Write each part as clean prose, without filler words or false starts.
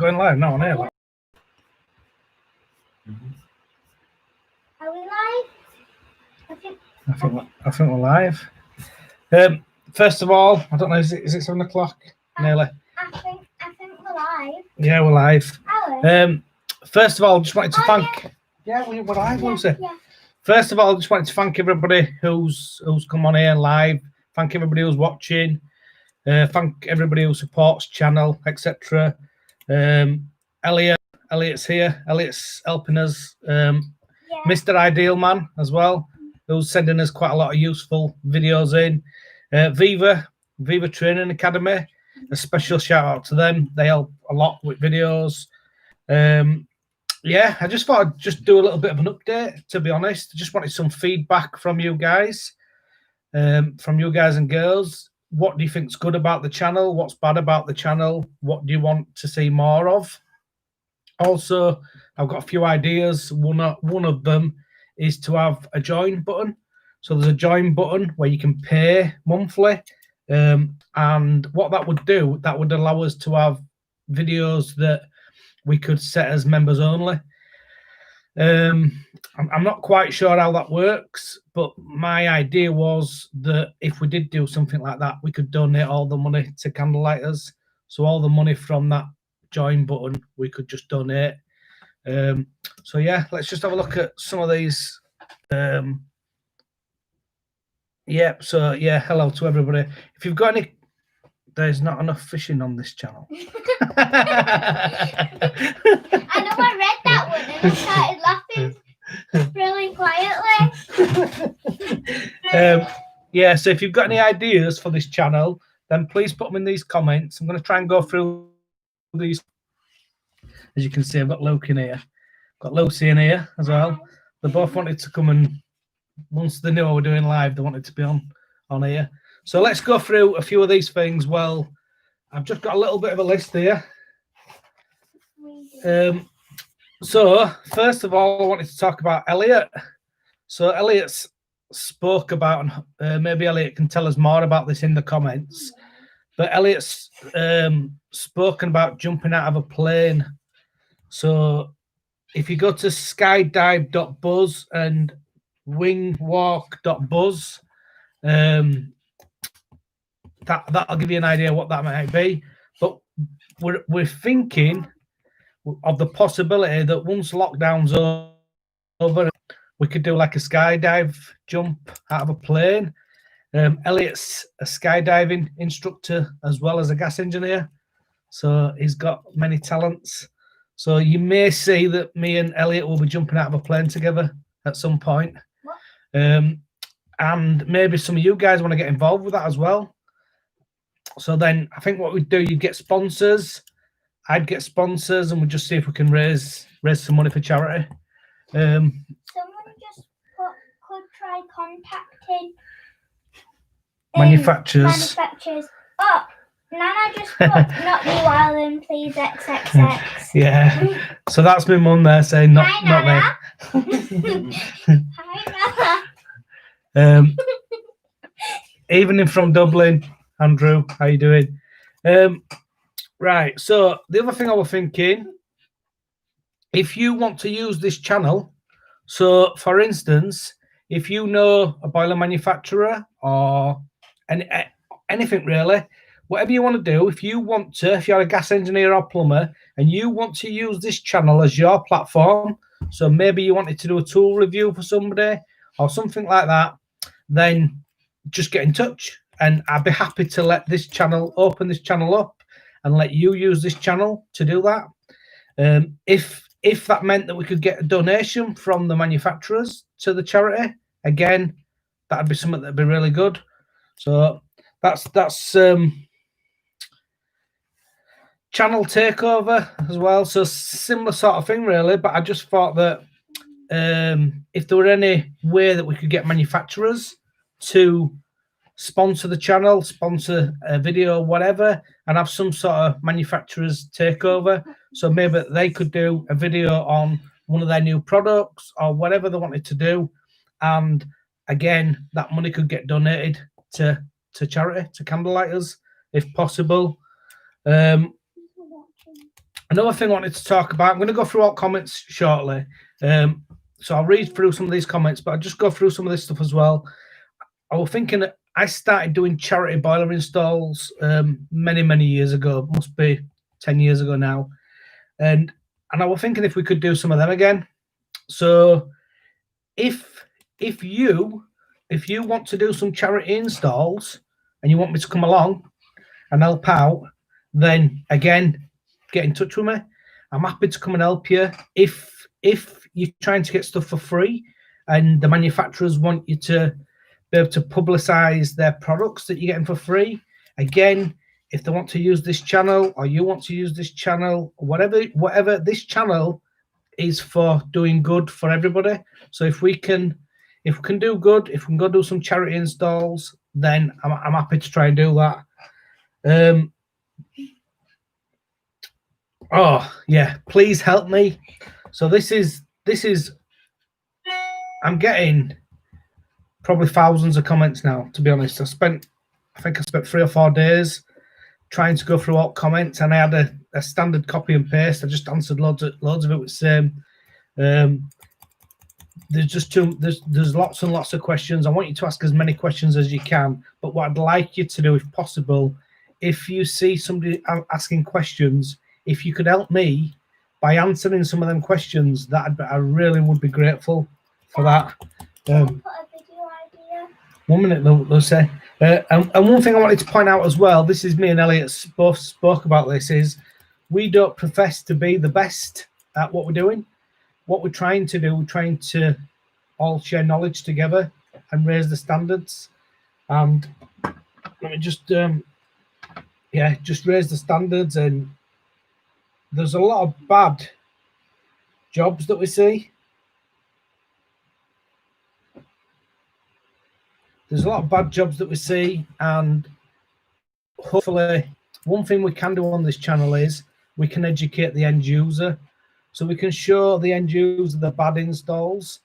Going live now on air. Are we live? I think we're live. First of all, I don't know, is it 7 o'clock? Nearly. I think we're live. Yeah, we're live. Alice? First of all, just wanted to thank. Yeah. Yeah, we're live, Lucy. Yeah. First of all, just wanted to thank everybody who's come on here live. Thank everybody who's watching. Thank everybody who supports channel, etc. Elliot's here. Elliot's helping us. Mr. Ideal Man as well, who's sending us quite a lot of useful videos in. Viva Training Academy, a special shout out to them. They help a lot with videos. Yeah, I just thought I'd just do a little bit of an update, to be honest. I just wanted some feedback from you guys and girls. What do you think's good about the channel? What's bad about the channel? What do you want to see more of? Also, I've got a few ideas. One of them is to have a join button. So there's a join button where you can pay monthly. And what that would do, that would allow us to have videos that we could set as members only. I'm not quite sure how that works, but my idea was that if we did do something like that, we could donate all the money to candlelighters. So all the money from that join button, we could just donate. So yeah, let's just have a look at some of these. Yeah, so yeah, hello to everybody. If you've got any, there's not enough fishing on this channel. I know I read that one and I started laughing really quietly. Yeah, so if you've got any ideas for this channel, then please put them in these comments. I'm going to try and go through these. As you can see, I've got Luke in here. Got Lucy in here as well. They both wanted to come, and once they knew I were doing live, they wanted to be on here. So let's go through a few of these things. Well, I've just got a little bit of a list here. So first of all, I wanted to talk about Elliot. So Elliot's spoke about, and maybe Elliot can tell us more about this in the comments. But Elliot's spoken about jumping out of a plane. So if you go to skydive.buzz and wingwalk.buzz, that'll give you an idea what that might be. But we're thinking of the possibility that once lockdown's over, we could do like a skydive jump out of a plane. Elliot's a skydiving instructor as well as a gas engineer, so he's got many talents. So you may see that me and Elliot will be jumping out of a plane together at some point. And maybe some of you guys want to get involved with that as well. So then I think what we'd do, you'd get sponsors, I'd get sponsors, and we'd just see if we can raise some money for charity. Someone just could try contacting manufacturers. Oh, Nana just put not New Ireland, please XXX. Yeah. So that's my mum there saying not me. Hi, Nana. Evening from Dublin, Andrew. How you doing? Right. So the other thing I was thinking, if you want to use this channel, so for instance, if you know a boiler manufacturer or anything really, whatever you want to do, if you're a gas engineer or plumber and you want to use this channel as your platform, so maybe you wanted to do a tool review for somebody or something like that, then just get in touch and I'd be happy to let this channel, open this channel up and let you use this channel to do that. If that meant that we could get a donation from the manufacturers to the charity, again, that'd be something that'd be really good. So that's channel takeover as well. So similar sort of thing really, but I just thought that if there were any way that we could get manufacturers to sponsor the channel, sponsor a video, whatever, and have some sort of manufacturers takeover. So maybe they could do a video on one of their new products or whatever they wanted to do. And again, that money could get donated to charity, to candlelighters, if possible. another thing I wanted to talk about, I'm going to go through all comments shortly. So I'll read through some of these comments, but I'll just go through some of this stuff as well. I was thinking that I started doing charity boiler installs many years ago. Must be 10 years ago now. And I was thinking if we could do some of them again. So if you want to do some charity installs and you want me to come along and help out, then again, get in touch with me. I'm happy to come and help you. If you're trying to get stuff for free and the manufacturers want you to be able to publicize their products that you're getting for free, again, if they want to use this channel or you want to use this channel, whatever, this channel is for doing good for everybody. So if we can do good, if we can go do some charity installs, then I'm happy to try and do that. Oh yeah, please help me. So this is I'm getting probably thousands of comments now, to be honest. I think I spent 3 or 4 days trying to go through all comments, and I had a standard copy and paste. I just answered loads of it with the same. There's lots and lots of questions. I want you to ask as many questions as you can, but what I'd like you to do, if possible, if you see somebody asking questions, if you could help me by answering some of them questions, I really would be grateful for that. Put a video idea. 1 minute, Lucy. And one thing I wanted to point out as well, this is me and Elliot both spoke about this, is we don't profess to be the best at what we're doing. What we're trying to do, we're trying to all share knowledge together and raise the standards. And let me just raise the standards. And there's a lot of bad jobs that we see. There's a lot of bad jobs that we see, and hopefully one thing we can do on this channel is we can educate the end user. So we can show the end user the bad installs,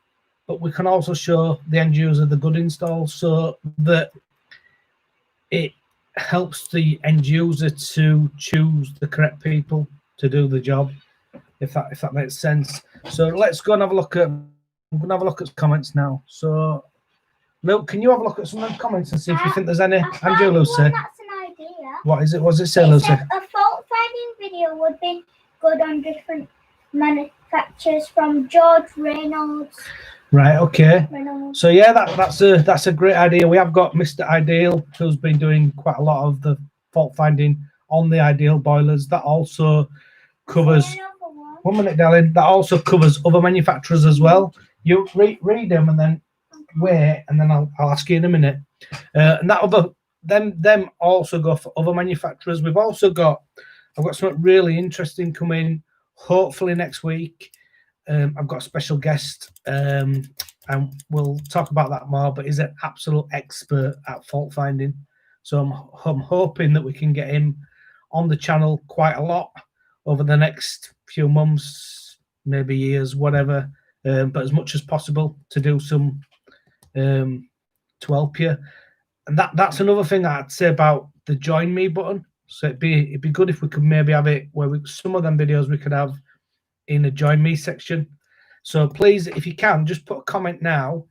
but we can also show the end user the good installs, so that it helps the end user to choose the correct people to do the job, if that makes sense. So let's go and have a look at. I'm going to have a look at comments now. So, Luke, can you have a look at some of the comments and see if you think there's any? Andrew, Lucy. That's an idea. What is it? What does it say, Lucy? A fault finding video would be good on different manufacturers, from George Reynolds. Right. Okay. Reynolds. So yeah, that's a great idea. We have got Mr. Ideal, who's been doing quite a lot of the fault finding on the Ideal boilers. That also covers. 1 minute, darling. That also covers other manufacturers as well. You read them and then wait, and then I'll ask you in a minute. And that them also go for other manufacturers. I've got something really interesting coming, hopefully next week. I've got a special guest, and we'll talk about that more, but he's an absolute expert at fault finding. So I'm hoping that we can get him on the channel quite a lot over the next few months, maybe years, whatever, but as much as possible to do some to help you. And that's another thing I'd say about the join me button. So it'd be good if we could maybe have it where some of them videos we could have in a join me section. So please, if you can, just put a comment now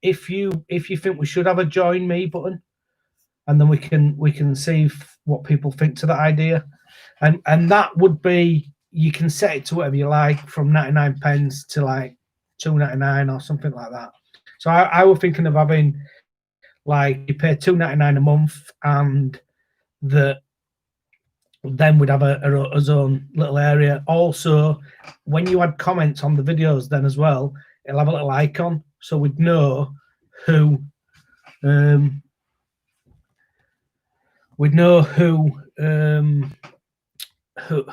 if you think we should have a join me button, and then we can see what people think to that idea. And that would be, you can set it to whatever you like, from 99 pence to like 2.99 or something like that. So I was thinking of having, like, you pay 2.99 a month, and then we'd have a own little area. Also, when you add comments on the videos, then as well, it'll have a little icon, so we'd know who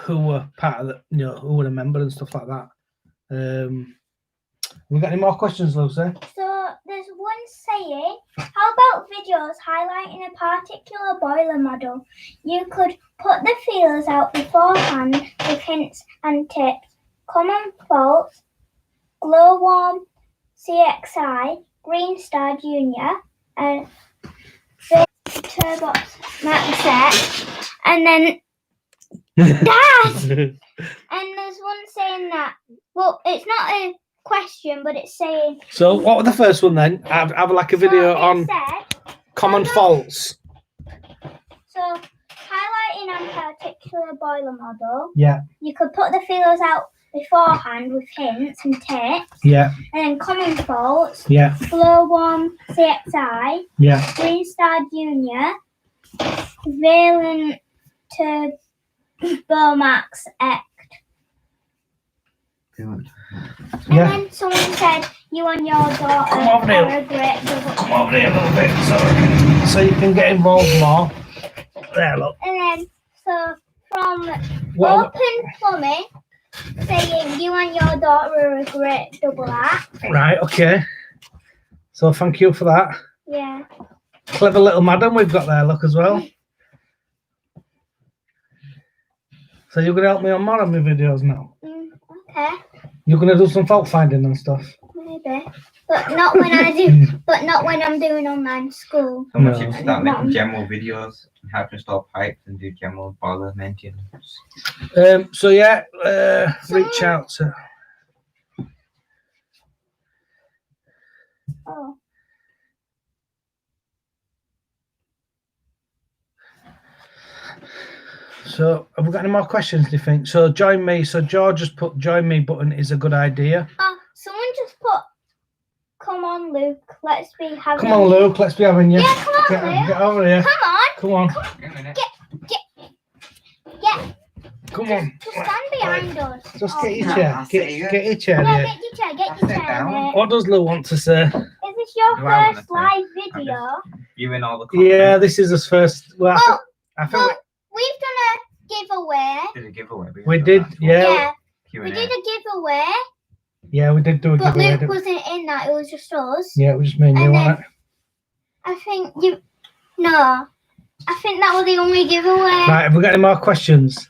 were part of the, who were a member and stuff like that. We got any more questions, Lucy? So there's one saying, how about videos highlighting a particular boiler model? You could put the feelers out beforehand with hints and tips. Common faults, Glowworm, CXI, Green Star Junior, and Turbox Max Set. And then Dad! And there's one saying that. Well, it's not a question, but it's saying. So, what was the first one then? Have like a video on common faults. So, highlighting on particular boiler model. Yeah. You could put the feelers out beforehand with hints and tips. Yeah. And then common faults. Yeah. Glowworm CXI. Yeah. Green Star Junior. Valent to Bomax X. And then someone said you and your daughter are a great double. Come over here a little bit so you can get involved more. There, look. And then, so from Open Plumbing, saying you and your daughter are a great double act. Right, okay. So thank you for that. Yeah. Clever little madam we've got there, look, as well. So you're going to help me on more of my videos now? Okay. You're going to do some fault finding and stuff? Maybe. But not when I do. But not when I'm doing online school. Someone should start making general videos on how to install pipes and do general boiler maintenance. So yeah, reach out to. Oh. So have we got any more questions, do you think? So join me. So George just put join me button is a good idea. Someone just put come on, Luke. Let's be having. Come on, Luke. Let's be having you. Yeah, come on, Luke. Get over here. Come on. Come on. Get. Come on. Just stand behind us. Just Oh. get your chair. Get your chair. Yeah, Here. get your chair. Get your Sit chair. down. Mate. What does Lou want to say? Is this your Do I wanna first say? live video? Viewing all the content. Yeah, this is his first. Well, I think Well, we've done a giveaway. Did a giveaway. we did. Yeah, Yeah, Q&A. we did a giveaway, yeah, we did do a but giveaway. Luke didn't we? wasn't in that. It was just us. Yeah, it was just me and you And on then- it. I think you. No, I think that was the only giveaway. Right, have we got any more questions?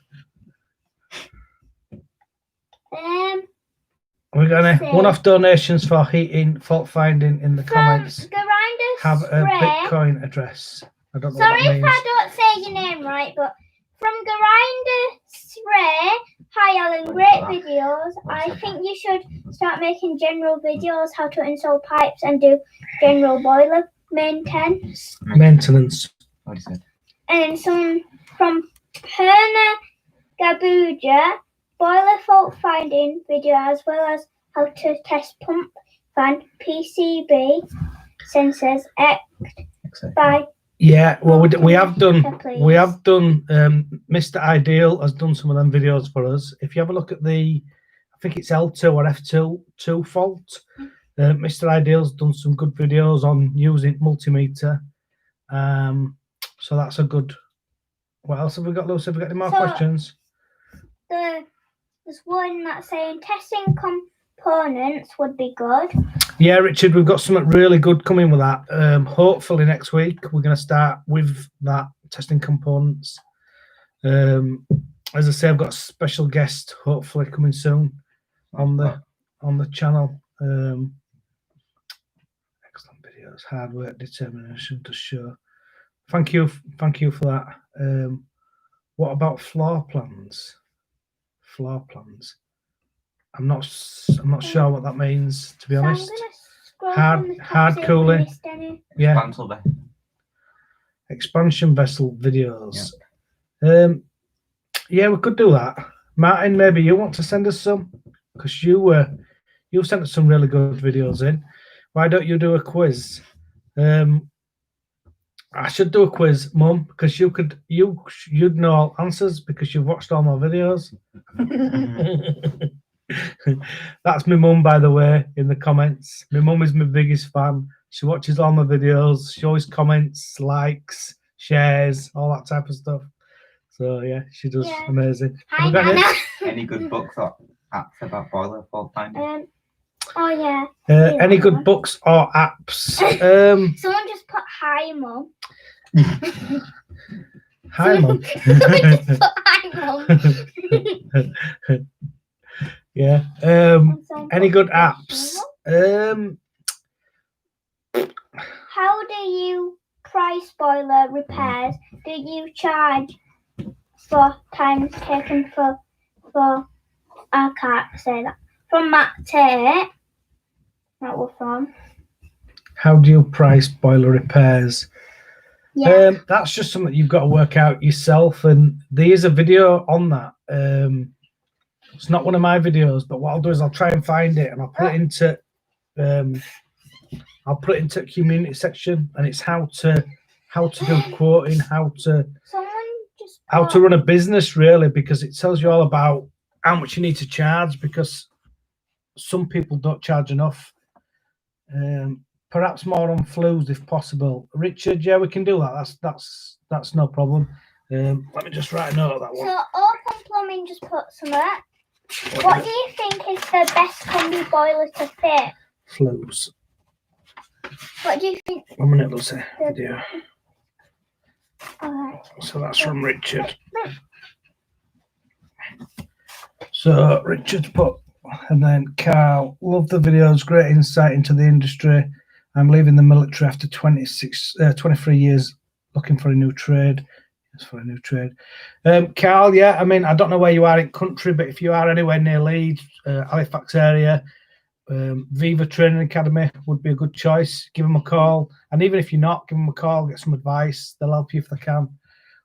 We got any Say. one-off donations for heating, fault finding in the From comments? Grinder Have a Spray. Bitcoin address. I don't know Sorry what if that means. I don't say your name right, but from Grinder Spray. Hi Alan, great videos. I think you should start making general videos how to install pipes and do general boiler maintenance. Maintenance. What is it? And some from Perna Gabuja, boiler fault finding video as well as how to test pump fan PCB sensors by Yeah, well, we have done. please. We have done. Mr. Ideal has done some of them videos for us. If you have a look at the, I think it's L2 or F2 fault. Mr. Ideal's done some good videos on using multimeter. So that's a good. What else have we got, Lucy? Have we got any more questions? There's one that's saying testing components would be good. Yeah, Richard, we've got something really good coming with that. Hopefully next week we're going to start with that testing components. As I say, I've got a special guest hopefully coming soon on the channel. Excellent videos, hard work, determination to show. Thank you for that. What about floor plans? Floor plans. I'm not sure what that means, to be So honest. I'm gonna scroll Hard- from the top, hard see if we cooling. missed any. Yeah, Cancel that. expansion vessel videos. Yeah, we could do that. Martin, maybe you want to send us some, because you sent us some really good videos in. Why don't you do a quiz? I should do a quiz, Mum, because you'd know all answers because you've watched all my videos. That's my mum, by the way, in the comments. My mum is my biggest fan. She watches all my videos. She always comments, likes, shares, all that type of stuff. So yeah, she does. Yeah. Amazing. Hi, Have we got any- Nana. Any good books or apps about boiler fault finding? Oh yeah. any good books or apps? Someone just put hi, Mum. Hi, Mum. Someone just put hi, Mum. Yeah. Any good apps? How do you price boiler repairs? Do you charge for times taken for I can't say that. From Matt Tate. That was from. How do you price boiler repairs? Yeah. That's just something you've got to work out yourself, and there is a video on that. It's not one of my videos, but what I'll do is I'll try and find it and I'll put it into the community section, and it's how to do quoting, how to run a business really, because it tells you all about how much you need to charge, because some people don't charge enough. Perhaps more on flues if possible. Richard, yeah, we can do that. That's no problem. Let me just write a note of that one. So Open Plumbing just put some of that. What do you think is the best combi boiler to fit? Flues. What do you think? 1 minute, Lucy. Video. Alright. So that's from Richard. So Richard's put, and then Carl, love the videos, great insight into the industry. I'm leaving the military after 23 years, looking for a new trade. Carl, yeah, I mean, I don't know where you are in country, but if you are anywhere near Leeds, Halifax area, Viva Training Academy would be a good choice. Give them a call, and even if you're not, give them a call, get some advice. They'll help you if they can.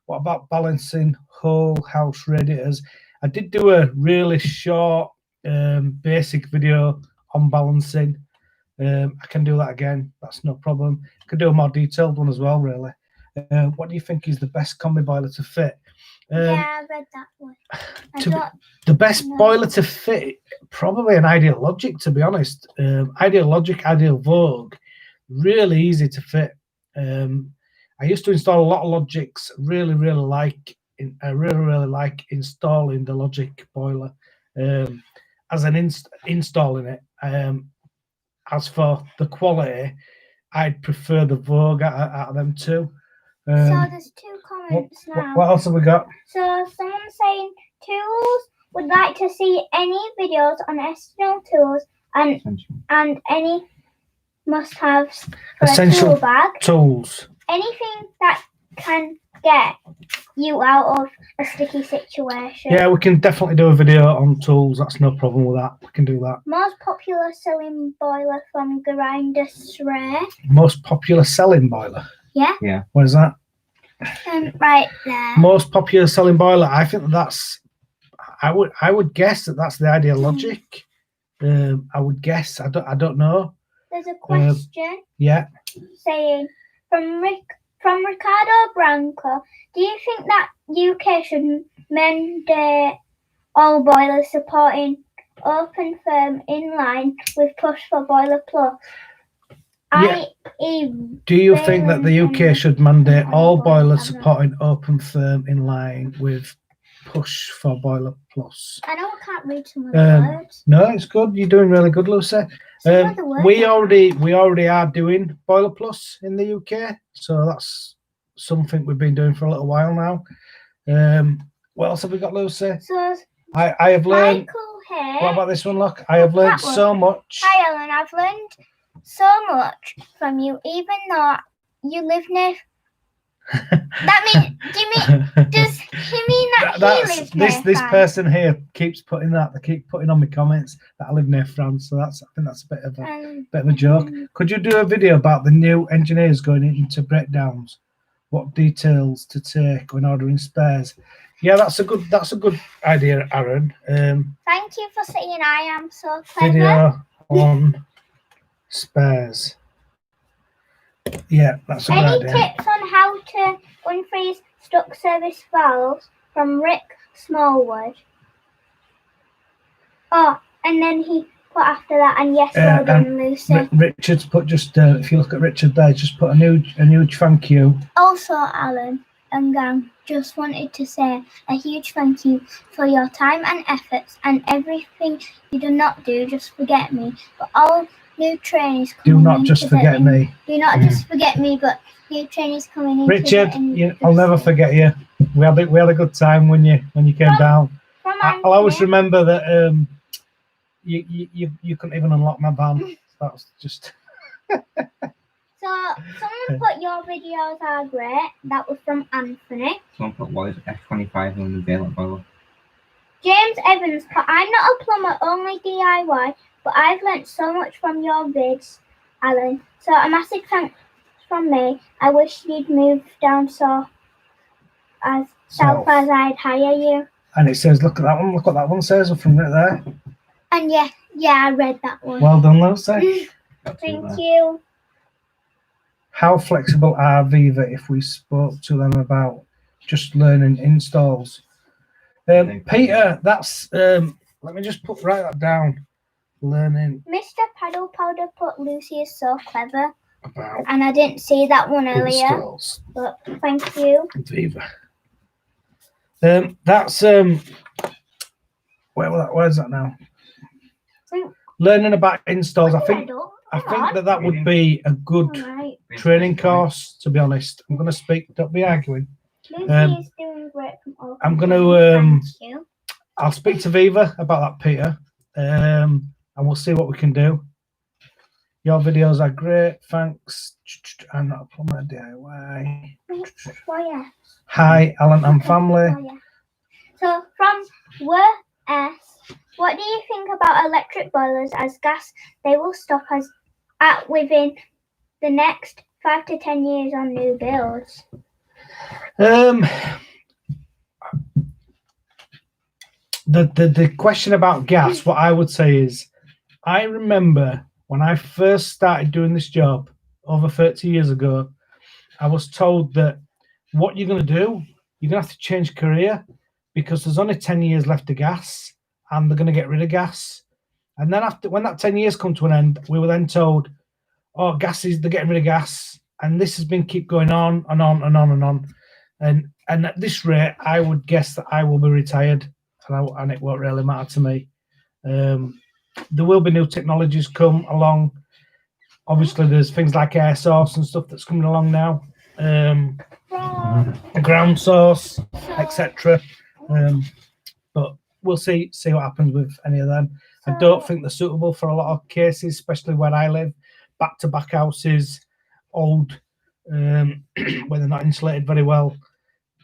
What about balancing whole house radiators? I did do a really short, basic video on balancing. I can do that again. That's no problem. I can do a more detailed one as well, really. What do you think is the best combi boiler to fit? Yeah, I read that one. The best boiler to fit, probably an Ideal Logic, to be honest. Ideal Logic, Ideal Vogue, really easy to fit. I used to install a lot of Logics. Really like installing the Logic boiler. As an installing it. As for the quality, I'd prefer the Vogue out of them two. So there's two comments now. What else have we got? So someone's saying Tools would like to see any videos on Essential Tools and any must-haves for Essential a tool bag. Tools. Anything that can get you out of a sticky situation. Yeah, we can definitely do a video on tools. That's no problem with that. We can do that. Most popular selling boiler from Grinder Stray. Most popular selling boiler? Yeah. What is that? Right there. Most popular selling boiler. I think that's. I would guess that's the Ideal Logic. I would guess. I don't know. There's a question. Yeah. Saying from Ricardo Branco, do you think that UK should mandate all boilers supporting open firm in line with push for Boiler Plus? Yeah. Do you think that the UK should mandate all boilers supporting open firm in line with push for Boiler Plus? I know I can't read some of the words. No, it's good. You're doing really good, Lucy. We already are doing Boiler Plus in the UK, so that's something we've been doing for a little while now. What else have we got, Lucy? So I have learned. Here, what about this one? Look, I have learned so much. Hi, Ellen. I've learned so much from you, even though you live near. That means does he mean that he lives near this person here keeps putting that. They keep putting on my comments that I live near France, so I think that's a bit of a joke. Could you do a video about the new engineers going into breakdowns? What details to take when ordering spares? Yeah, that's a good idea, Aaron. Thank you for saying I am so clever. Video on spares. Yeah, that's a good idea. Any tips on how to unfreeze stuck service valves from Rick Smallwood? Oh, and then he put after that, and yes, well done, Lucy. Richard's put just if you look at Richard there, just put a huge thank you. Also, Alan and gang, just wanted to say a huge thank you for your time and efforts and everything you do not do. Just forget me, but all new trainees coming in. Do not just forget me. Do not just forget me, but new trainees coming in. Richard, I'll never forget you. We had a good time when you came down. I'll always remember that you couldn't even unlock my van. That was just. So So someone put your videos are great. That was from Anthony. Someone put what is F25 on the Violet boiler. James Evans put, I'm not a plumber, only DIY, but I've learnt so much from your vids, Alan. So a massive thanks from me. I wish you'd move down south as I'd hire you. And it says, look at that one. Look what that one says from right there. And yeah, I read that one. Well done, Lucy. Thank you. How flexible are Viva if we spoke to them about just learning installs? Peter, that's let me just write that down. Learning. Mr. Paddle Powder put Lucy is so clever. About and I didn't see that one earlier. installs. But thank you. Viva. That's where's that now? Learning about installs. I think that would be a good training course, to be honest. I'm going to speak, don't be arguing. Lucy is doing great from all. I'm going to I'll speak to Viva about that, Peter, and we'll see what we can do. Your videos are great, thanks. I'm not a plumber, DIY. Hi, Alan and family. So from WS, what do you think about electric boilers as gas? They will stop us at within the next 5 to 10 years on new builds. The question about gas, what I would say is, I remember when I first started doing this job over 30 years ago, I was told that what you're going to do, you're going to have to change career because there's only 10 years left of gas and they're going to get rid of gas. And then when that 10 years come to an end, we were then told, oh, they're getting rid of gas. And this has been keep going on and on and on and on. And at this rate, I would guess that I will be retired and it won't really matter to me. There will be new technologies come along. Obviously, there's things like air source and stuff that's coming along now. Ground source, etc. But we'll see what happens with any of them. I don't think they're suitable for a lot of cases, especially where I live. Back-to-back houses, old, where they're not insulated very well.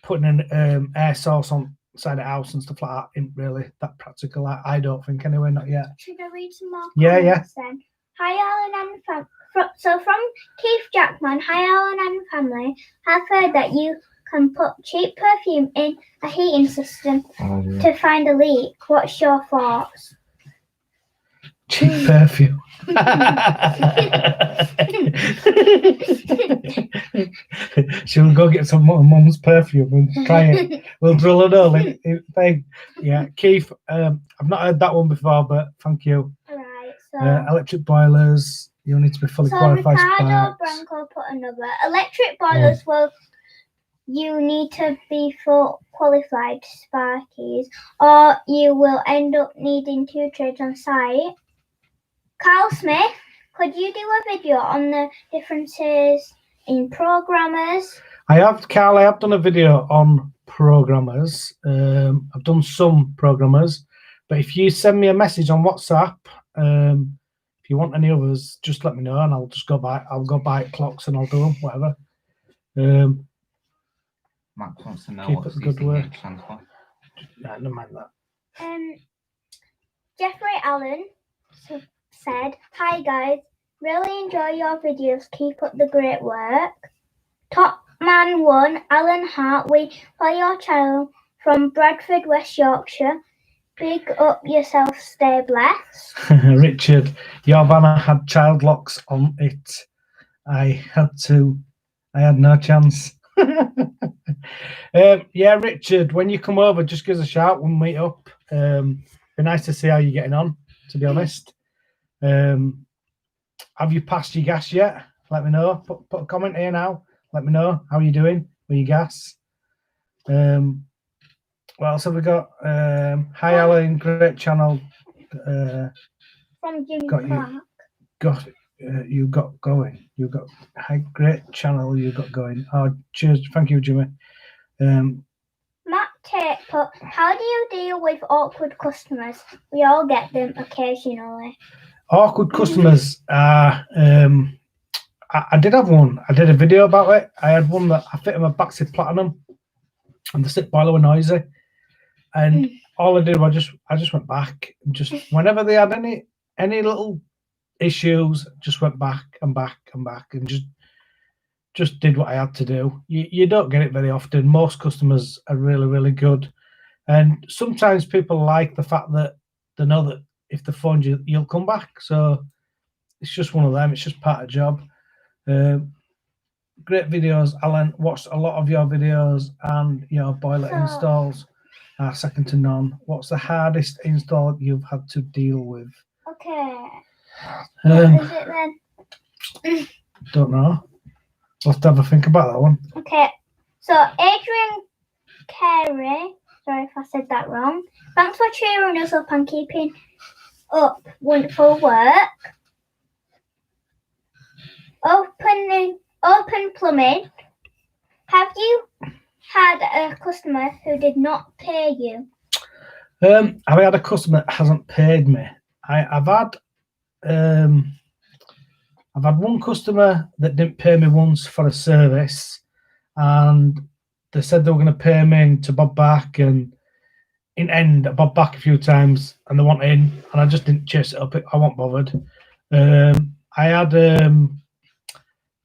Putting an air source on side of the house and stuff like that isn't really that practical. I don't think anyway, not yet. Should I read some more comments then? Hi Alan and family. So from Keith Jackman, hi Alan and family. I've heard that you can put cheap perfume in a heating system to find a leak. What's your thoughts? Cheap perfume. She'll go get some mum's perfume and try it. We'll drill a hole in thing. Yeah, Keith, I've not heard that one before, but thank you. Right, so electric boilers, you need to be fully qualified. Ricardo Branco put another. Electric boilers you need to be full qualified sparkies, or you will end up needing 2 trades on site. Carl Smith, could you do a video on the differences in programmers? I have done a video on programmers. I've done some programmers, but if you send me a message on WhatsApp, if you want any others, just let me know and I'll just go buy. I'll go buy clocks and I'll do them, whatever. Max wants to know Keep what up the good work. stands for. Nah, never mind that. Jeffrey Allen said, hi guys, really enjoy your videos, keep up the great work. Top Man 1, Alan Hart, we follow your channel from Bradford, West Yorkshire. Big up yourself, stay blessed. Richard, your van had child locks on it. I had no chance. Yeah, Richard, when you come over, just give us a shout, we'll meet up. Be nice to see how you're getting on, to be honest. Have you passed your gas yet? Let me know. Put a comment here now. Let me know how you're doing with your gas. What else have we got? Hi Alan, great channel. From Jimmy Clark. You got going. You got great channel. You got going. Oh, cheers! Thank you, Jimmy. Matt Tate put, how do you deal with awkward customers? We all get them occasionally. Awkward customers are. I did have one. I did a video about it. I had one that I fit in my backseat platinum, and the stick boiler were noisy. And all I did was I just went back. Just whenever they had any little issues, just went back and back and back, and just did what I had to do. You don't get it very often. Most customers are really, really good, and sometimes people like the fact that they know that if they phone you, you'll come back. So it's just one of them. It's just part of the job. Great videos, Alan. Watched a lot of your videos, and your boiler installs are second to none. What's the hardest install you've had to deal with? Okay. What is it then? Don't know. We'll have to have a think about that one. Okay. So Adrian Carey, sorry if I said that wrong. Thanks for cheering us up and keeping up wonderful work. Open plumbing. Have you had a customer who did not pay you? I've had a customer that hasn't paid me. I've had one customer that didn't pay me once for a service, and they said they were going to pay me to bob back, and in end I bobbed back a few times and they want in, and I just didn't chase it up. I wasn't bothered.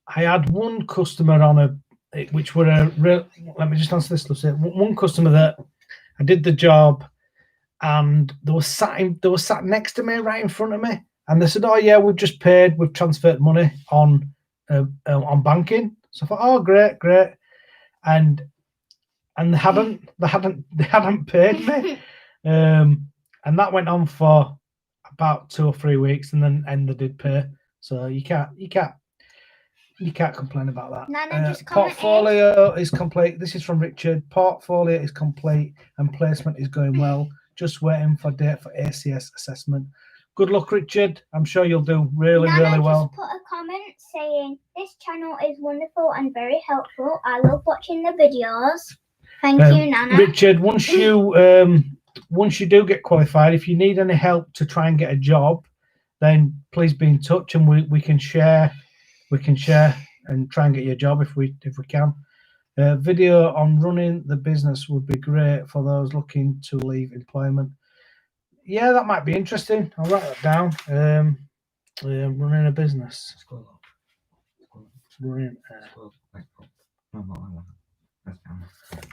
I had one customer on which were a real. Let me just answer this, Lucy. One customer that I did the job, and they were sat next to me, right in front of me, and they said, "Oh yeah, we've just paid. We've transferred money on banking." So I thought, "Oh great," and they hadn't paid me, and that went on for about 2 or 3 weeks, and then they did pay. So you can't complain about that. Nana just Portfolio is complete. This is from Richard. Portfolio is complete and placement is going well. Just waiting for date for ACS assessment. Good luck, Richard. I'm sure you'll do really well. Just put a comment saying this channel is wonderful and very helpful. I love watching the videos. Thank you, Nana. Richard, once you do get qualified, if you need any help to try and get a job, then please be in touch, and we can share. We can share and try and get you a job if we can. Video on running the business would be great for those looking to leave employment. Yeah, that might be interesting. I'll write that down. Running a business.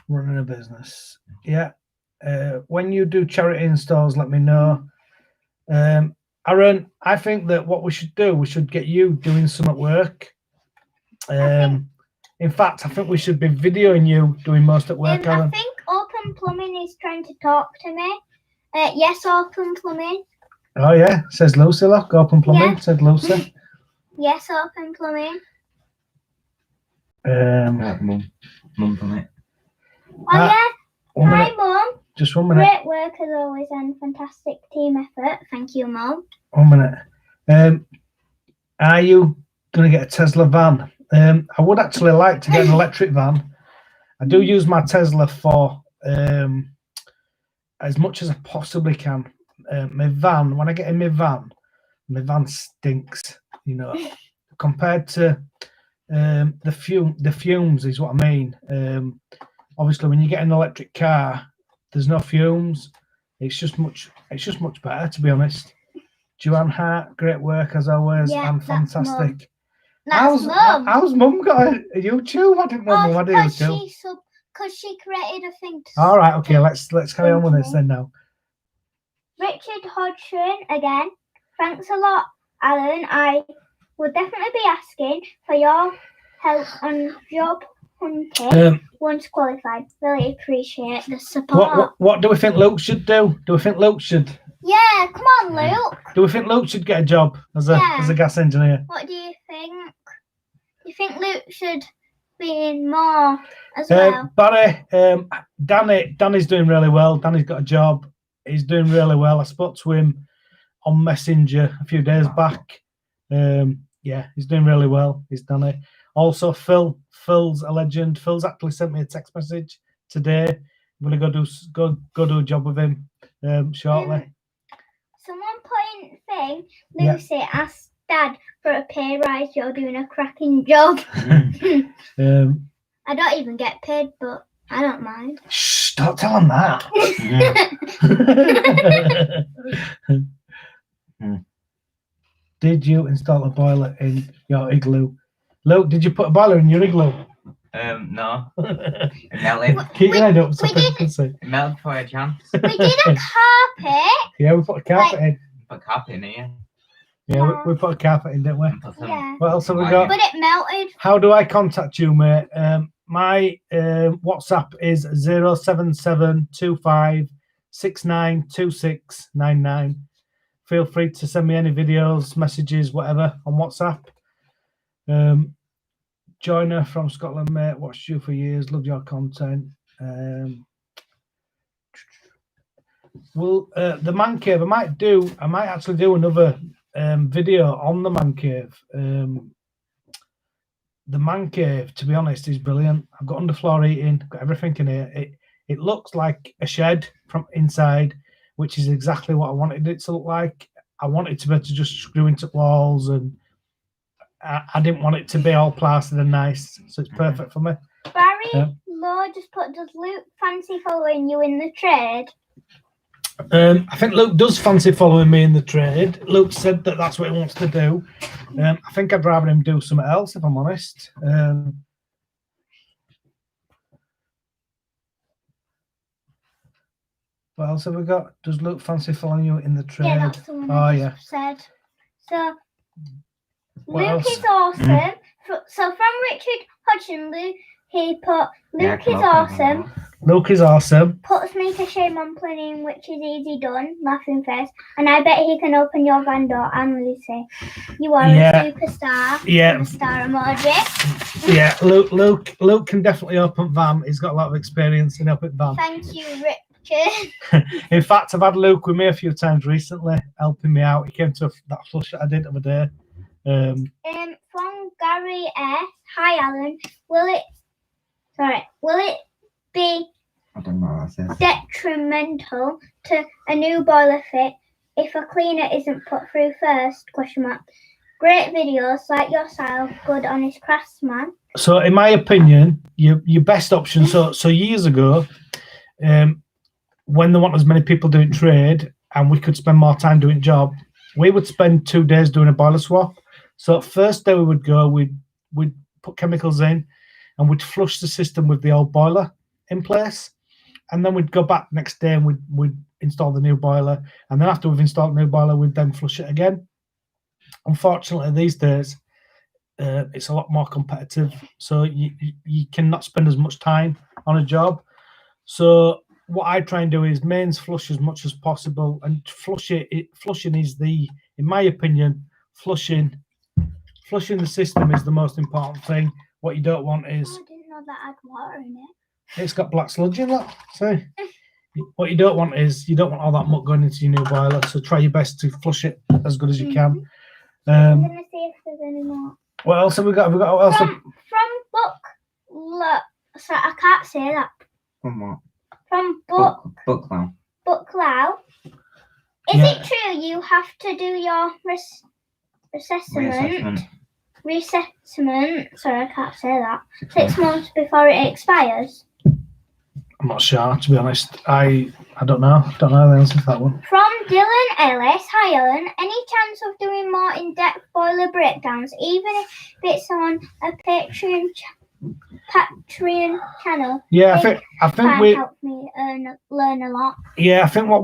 Running a business. Yeah. When you do charity installs, let me know. Aaron, I think that what we should do, we should get you doing some at work. In fact, I think we should be videoing you doing most at work, Aaron. I think Open Plumbing is trying to talk to me. Yes, Open Plumbing. Oh yeah, says Lucy. Look, Open Plumbing, said Lucy. Yes, Open Plumbing. Mum Plumbing. Oh yeah. Hi, Mum. Just 1 minute. Great work as always and fantastic team effort. Thank you, Mum. 1 minute. Are you going to get a Tesla van? I would actually like to get an electric van. I do use my Tesla for as much as I possibly can. My van, when I get in my van stinks. You know, compared to the fumes is what I mean. Obviously, when you get an electric car, there's no fumes. It's just much better, to be honest. Joanne Hart, great work as always, and fantastic. That's Mum. How's Mum got a YouTube? I didn't know Mum had a YouTube. Because she created a thing. All right, okay, let's carry on with this then now. Richard Hodgson again. Thanks a lot, Alan. I will definitely be asking for your help on job hunting once qualified. Really appreciate the support. What do we think Luke should do? Do we think Luke should? Yeah, come on, Luke. Do we think Luke should get a job as a gas engineer? What do you think? Do you think Luke should be in more as well? Barry, Danny's doing really well. Danny's got a job. He's doing really well. I spoke to him on Messenger a few days back. Yeah, he's doing really well. He's Danny. Also, Phil's a legend. Phil's actually sent me a text message today. I'm gonna go do a job with him shortly. Someone put in thing. Lucy asked Dad, for a pay rise, you're doing a cracking job. Um, I don't even get paid, but I don't mind. shh, don't tell him that. Did you install a boiler in your igloo? Luke, did you put a boiler in your igloo? No. It melted. Keep your head up so we people didn't- can see. It melted before a chance. We did a carpet. Yeah, we put a carpet in. Put carpet in here. Yeah, we put a carpet in, didn't we? And put some Yeah. What else have we light got? in. But it melted. How do I contact you, mate? My WhatsApp is 07725692699. Feel free to send me any videos, messages, whatever on WhatsApp. Joiner from Scotland, mate. Watched you for years. Loved your content. Well, the man cave. I might actually do another video on the man cave. The man cave, to be honest, is brilliant. I've got underfloor heating, got everything in here. It looks like a shed from inside, which is exactly what I wanted it to look like. I wanted to be able to just screw into walls, and I didn't want it to be all plastered and nice. So it's perfect for me. Barry Yeah. Law just put, does Luke fancy following you in the trade? I think Luke does fancy following me in the trade. Luke said that that's what he wants to do. I think I'd rather him do something else, if I'm honest. What else have we got? Does Luke fancy following you in the trade? Yeah, that's the one Oh, I yeah. just said. So, What Luke else? is awesome. So from Richard Hodgson, he put, Yeah, I Luke can is open it awesome. now. Luke is awesome. Puts me to shame on planning, which is easy done, laughing face. And I bet he can open your van door and Lucy. You are Yeah. a superstar. Yeah. And a star emoji. Yeah, Luke can definitely open van. He's got a lot of experience in opening van. Thank you, Richard. In fact, I've had Luke with me a few times recently, helping me out. He came to that flush that I did the other day. From Gary S. Hi, Alan. Will it be I don't know what that says. detrimental to a new boiler fit if a cleaner isn't put through first? Great videos, like your style, good honest craftsman. So, in my opinion, your best option. So years ago, when there weren't as many people doing trade and we could spend more time doing job, we would spend 2 days doing a boiler swap. So first day we would go, we'd put chemicals in, and we'd flush the system with the old boiler in place, and then we'd go back next day and we'd install the new boiler, and then after we've installed the new boiler, we'd then flush it again. Unfortunately, these days, it's a lot more competitive, so you cannot spend as much time on a job. So what I try and do is mains flush as much as possible, and flushing is in my opinion, flushing the system is the most important thing. What you don't want is, I didn't know that had water in it. it's got black sludge in it. See, what you don't want is, you don't want all that muck going into your new boiler. So try your best to flush it as good as you can. I'm gonna see if there's any more. What else have we got? What else? From sorry, I can't say that. From what? From Book now. Booklow. Is Yeah. it true you have to do your reassessment? Sorry, I can't say that. 6 months before it expires. I'm not sure, to be honest. I don't know. Don't know the answer to that one. From Dylan Ellis. Hi, Ellen. Any chance of doing more in-depth boiler breakdowns, even if it's on a Patreon channel? Yeah, I think Can we. help me learn a lot. Yeah, I think what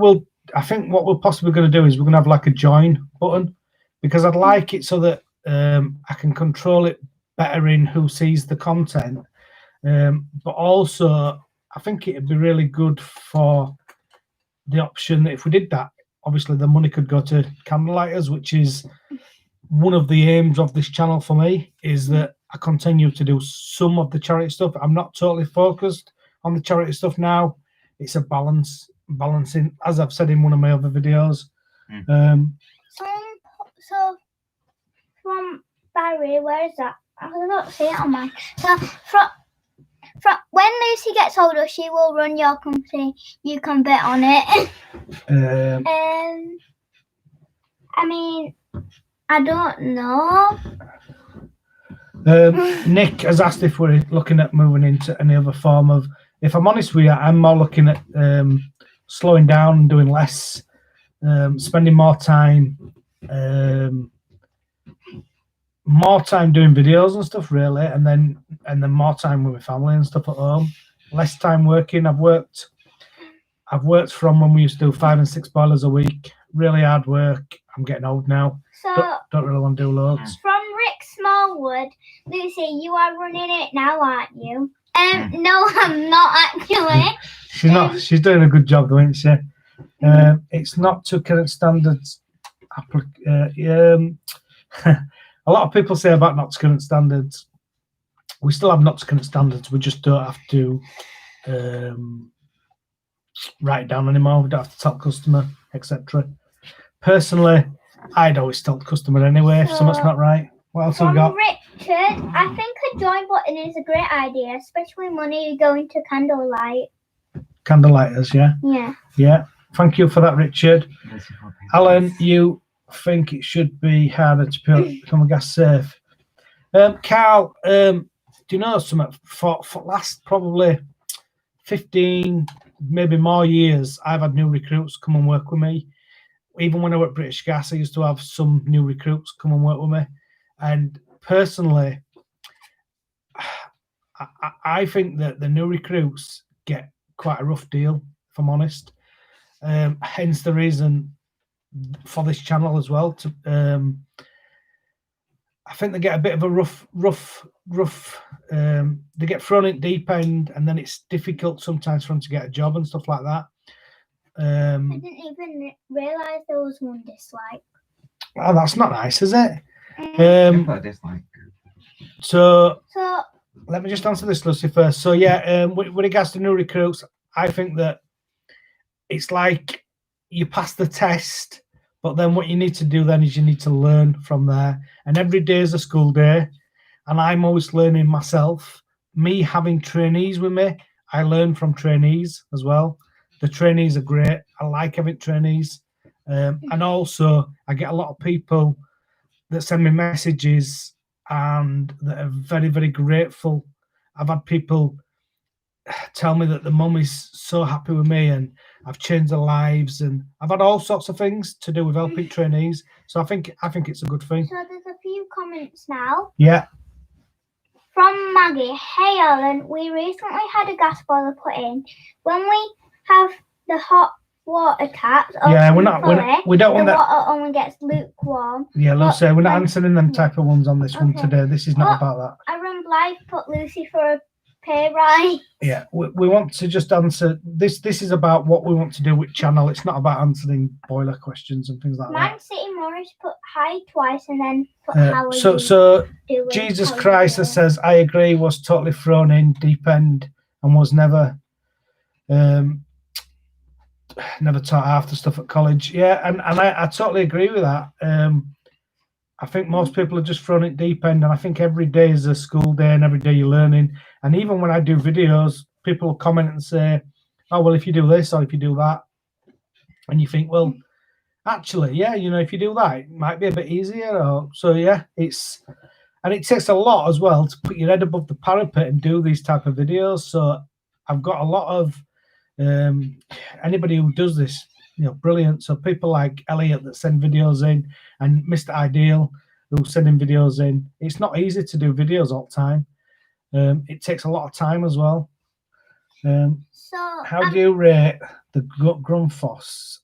we're possibly going to do is we're going to have like a join button, because I'd like it so that I can control it better in who sees the content. But also, I think it'd be really good for the option that if we did that, obviously the money could go to candlelighters, which is one of the aims of this channel for me, is that I continue to do some of the charity stuff. I'm not totally focused on the charity stuff now. It's a balancing, as I've said in one of my other videos. So from Barry, where is that? I don't see it on mine. So from when Lucy gets older, she will run your company. You can bet on it. I mean, I don't know. Nick has asked if we're looking at moving into any other form of. If I'm honest with you, I'm more looking at slowing down and doing less, spending more time doing videos and stuff, really, and then more time with my family and stuff at home. Less time working. I've worked from when we used to do 5 and 6 boilers a week. Really hard work. I'm getting old now. So Don't really want to do loads. from Rick Smallwood, Lucy, you are running it now, aren't you? No, I'm not actually. She's not. She's doing a good job, though, isn't she? It's not to current standards. A lot of people say about not to current standards. We still have not to current standards. We just don't have to write it down anymore. We don't have to tell the customer, etc. Personally, I'd always tell the customer anyway if something's not right. What else have we got? Richard, I think a join button is a great idea, especially when money going to candlelight. Candlelighters, yeah? Yeah. Yeah. Thank you for that, Richard. Alan, you think it should be harder to become a gas safe? Carl, do you know something? For last probably 15, maybe more years, I've had new recruits come and work with me. Even when I worked at British Gas, I used to have some new recruits come and work with me. And personally, I think that the new recruits get quite a rough deal, if I'm honest. Hence the reason for this channel as well. I think they get a bit of a rough. They get thrown in deep end, and then it's difficult sometimes for them to get a job and stuff like that. I didn't even realise there was one dislike. Oh, that's not nice, is it? Dislike. So let me just answer this, Lucy, first. So yeah, with regards to new recruits, I think that it's like you pass the test, but then what you need to do then is you need to learn from there. And every day is a school day, and I'm always learning myself. Me having trainees with me, I learn from trainees as well. The trainees are great. I like having trainees. And also, I get a lot of people that send me messages and that are very, very grateful. I've had people tell me that the mum is so happy with me and I've changed their lives, and I've had all sorts of things to do with helping trainees. So I think it's a good thing. So there's a few comments now. Yeah. From Maggie, hey Alan, we recently had a gas boiler put in. When we have the hot water taps, We don't want that. Water only gets lukewarm. Yeah, Lucy, we're not answering them type of ones on this one today. This is not about that. Aaron Blythe put Lucy for a pay rise. Yeah, we want to just answer this. This is about what we want to do with channel. It's not about answering boiler questions and things like Man that. City Morris put hi twice and then put how are so you doing? Jesus Christ says, I agree, was totally thrown in deep end and was never taught half the stuff at college. Yeah, and I totally agree with that. I think most people are just thrown in deep end, and I think every day is a school day and every day you're learning. And even when I do videos, people will comment and say, oh, well, if you do this or if you do that, and you think, well, actually, yeah, if you do that, it might be a bit easier. So yeah, it takes a lot as well to put your head above the parapet and do these type of videos. So I've got a lot of anybody who does this, brilliant. So people like Elliot that send videos in, and Mr. Ideal who's sending videos in. It's not easy to do videos all the time. It takes a lot of time as well. How do you rate the Grundfos?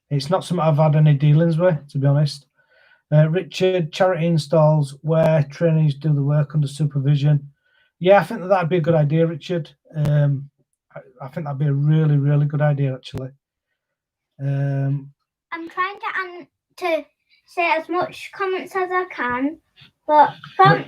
It's not something I've had any dealings with, to be honest. Richard, charity installs where trainees do the work under supervision. Yeah, I think that'd be a good idea, Richard. I think that'd be a really, really good idea, actually. I'm trying to say as much comments as I can, but from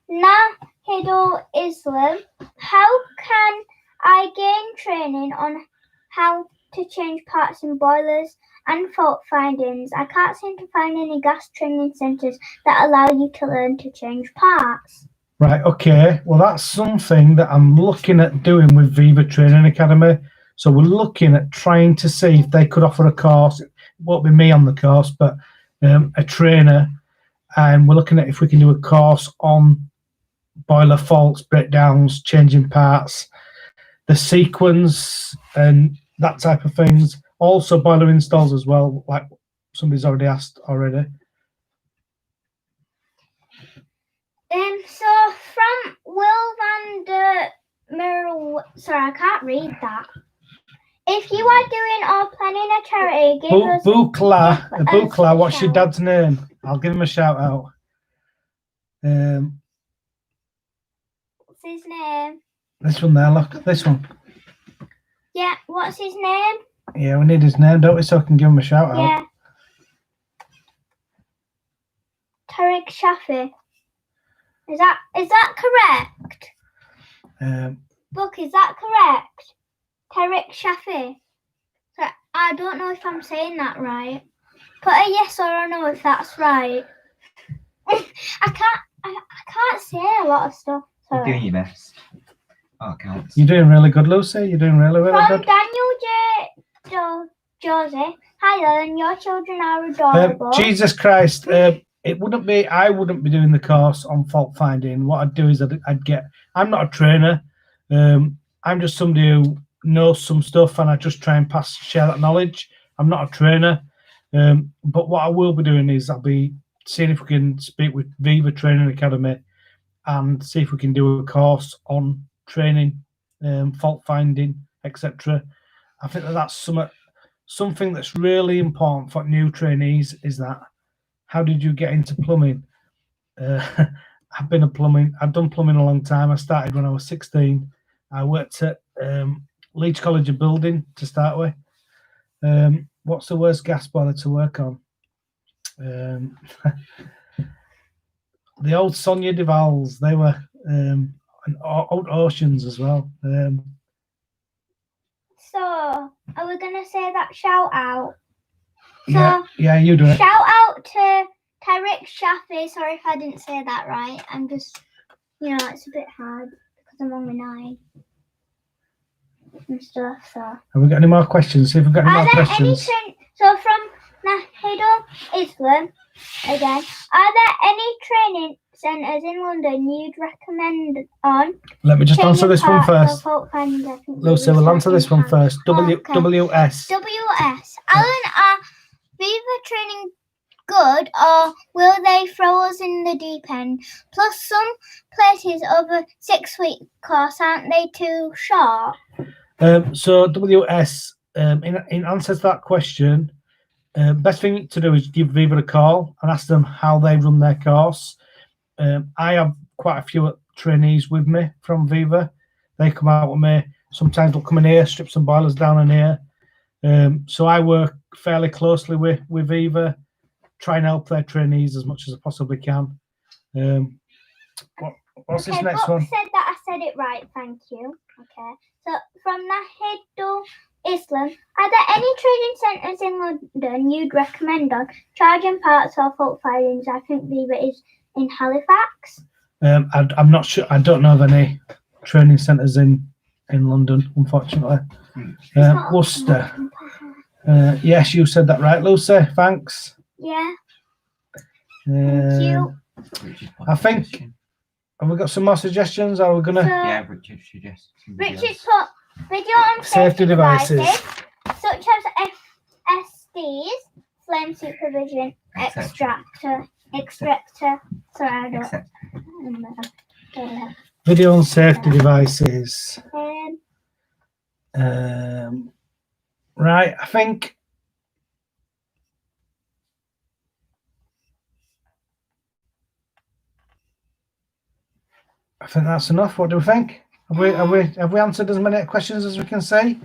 Nahidul Islam, how can I gain training on how to change parts in boilers and fault findings? I can't seem to find any gas training centres that allow you to learn to change parts. Right, okay. Well, that's something that I'm looking at doing with Viva Training Academy. So we're looking at trying to see if they could offer a course. It won't be me on the course, but a trainer, and we're looking at if we can do a course on boiler faults, breakdowns, changing parts, the sequence, and that type of things. Also, boiler installs as well, like somebody's already asked already. So from Will van der Merel, sorry, I can't read that. If you are doing or planning a charity, give us Bukla, what's your shout. dad's name? I'll give him a shout out. What's his name? This one there, look, this one. Yeah, what's his name? Yeah, we need his name, don't we, so I can give him a shout out. Yeah. Tariq Shafi. Is that correct? Book, is that correct? Tariq Shafi. So I don't know if I'm saying that right. Put a yes or a no if that's right. I can't say a lot of stuff. You're Sorry. doing your best. Oh, it counts. You're doing really good, Lucy. You're doing really, really From good. Daniel Joseph. Hi Ellen, your children are adorable. Jesus Christ, I wouldn't be doing the course on fault finding. What I'd do is I'm not a trainer. I'm just somebody who knows some stuff, and I just try and share that knowledge. I'm not a trainer. But what I will be doing is I'll be seeing if we can speak with Viva Training Academy and see if we can do a course on training, fault finding, etc. I think that's something that's really important for new trainees. Is that how did you get into plumbing? I've done plumbing a long time. I started when I was 16. I worked at Leeds College of Building to start with. What's the worst gas boiler to work on? The old Sonia Devals. They were and old Oceans as well. So are we gonna say that shout out? Yeah, you do it. Shout out to Tariq Shafi. Sorry if I didn't say that right. I'm just, it's a bit hard because I'm on my 9 and stuff. So. Have we got any more questions? See if we've got any more questions. So from Nahidul Islam again, are there any training centres in London you'd recommend on? Let me just answer this one first. Lucy, we'll answer this one first. WS. WS. Alan, are Viva training good, or will they throw us in the deep end? Plus, some places over 6-week course, aren't they too short? So WS, in answer to that question, best thing to do is give Viva a call and ask them how they run their course. I have quite a few trainees with me from Viva. They come out with me. Sometimes they'll come in here, strip some boilers down in here. So I work fairly closely with Viva, try and help their trainees as much as I possibly can. What's this next one? Said that I said it right, thank you. Okay. So from Nahidul Islam, are there any training centres in London you'd recommend on charging parts or fault findings? I think Viva is in Halifax. I'm not sure. I don't know of any training centres in London, unfortunately. Worcester. Yes, you said that right, Lucy. Thanks. Yeah. Thank you. I think. Have we got some more suggestions? Are we gonna? Yeah, Richard suggests. Richard put video on safety devices such as FSDs, flame supervision, extractor. Sorry, I don't know. Video on safety devices. Right, I think. I think that's enough. What do we think? Have we answered as many questions as we can see?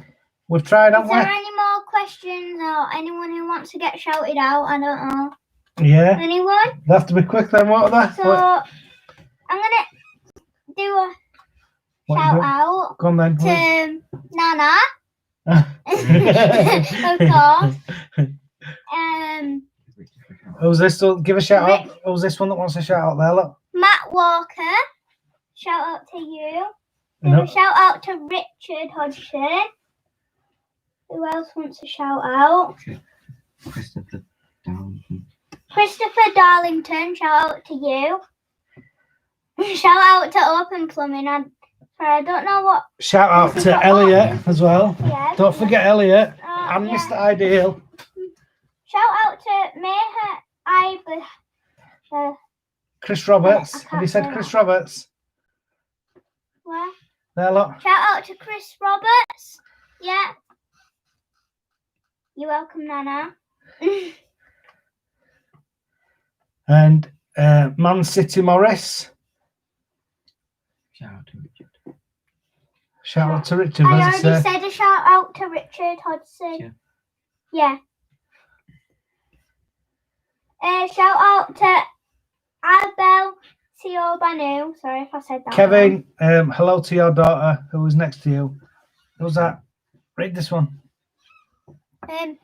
We've tried, haven't we? Is there any more questions or anyone who wants to get shouted out? I don't know. Yeah. Anyone? They have to be quick then, won't they? So I'm gonna do a shout out Go on then, to Nana. Of course. Who's this? Give a shout out. Who's this one that wants a shout out there? Look. Matt Walker. Shout out to you. A shout out to Richard Hodgson. Who else wants a shout out? Christopher Down. Christopher Darlington, shout out to you. Shout out to Open Plumbing. I don't know what. Shout out This is to what- Elliot as well. Yeah. Don't forget Elliot Oh, and yeah. Mr. Ideal. Shout out to Mayher Chris Roberts. I can't Have you said say Chris that. Roberts? Where? There, look. Shout out to Chris Roberts. Yeah. You're welcome, Nana. And Man City Morris. Shout out to Richard. Shout out to Richard. I What already does it say? said a shout out to Richard Hodgson. Yeah. Shout out to Abel Tiobanu. Sorry if I said that. Kevin, hello to your daughter who was next to you. Who's that? Read this one. Kevin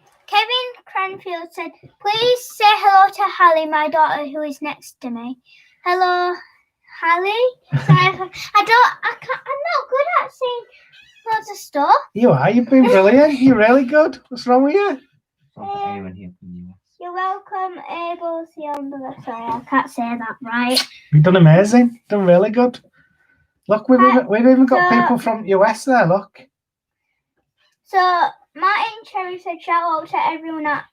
Cranfield said, "Please say hello to Hallie, my daughter, who is next to me." Hello, Hallie. I'm not good at saying loads of stuff. You are. You've been brilliant. You're really good. What's wrong with you? From anyone here from the US. You're welcome, Abel Tiobanu. Sorry, I can't say that right. You've done amazing. Done really good. Look, we've even got So- people from US there. Look. So Martin Cherry said, "Shout out to everyone at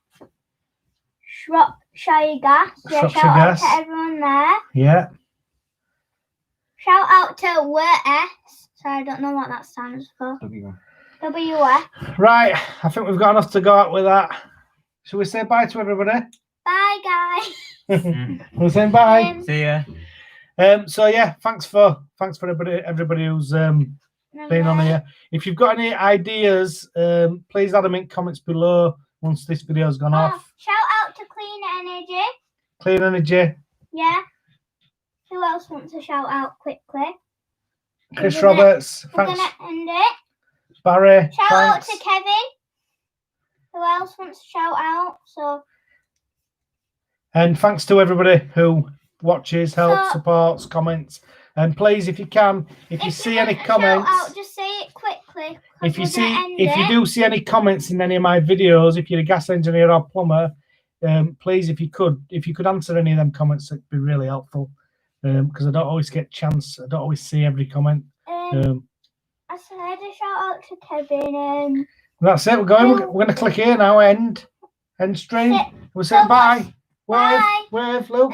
Shropshire Gas." Yeah, Shropshire shout Gas. out to everyone there. Yeah. Shout out to WS. Sorry, I don't know what that stands for. WS. Right. I think we've got enough to go out with that. Shall we say bye to everybody? Bye, guys. We're saying bye. See ya. So yeah, thanks for everybody who's been on here. If you've got any ideas, please add them in comments below once this video's gone off. Shout out to Clean Energy. Clean Energy, Yeah. Who else wants a shout out quickly? Chris We're gonna- Roberts, We're thanks. gonna end it. Barry, Shout thanks. out to Kevin. Who else wants a shout out? So And thanks to everybody who watches, helps, So- supports, comments. And please, if you can, if you see any want a shout comments, out, just say it quickly. 'Cause if you we're see, gonna end if you it. do see any comments in any of my videos, if you're a gas engineer or plumber, please, if you could answer any of them comments, it'd be really helpful. Because I don't always get chance. I don't always see every comment. I said a shout out to Kevin. That's it. We're going. We're going to click here now. End stream. We're saying bye. Wave. Bye. Wave. Luke.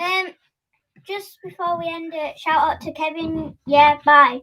Just before we end it, shout out to Kevin. Yeah, bye.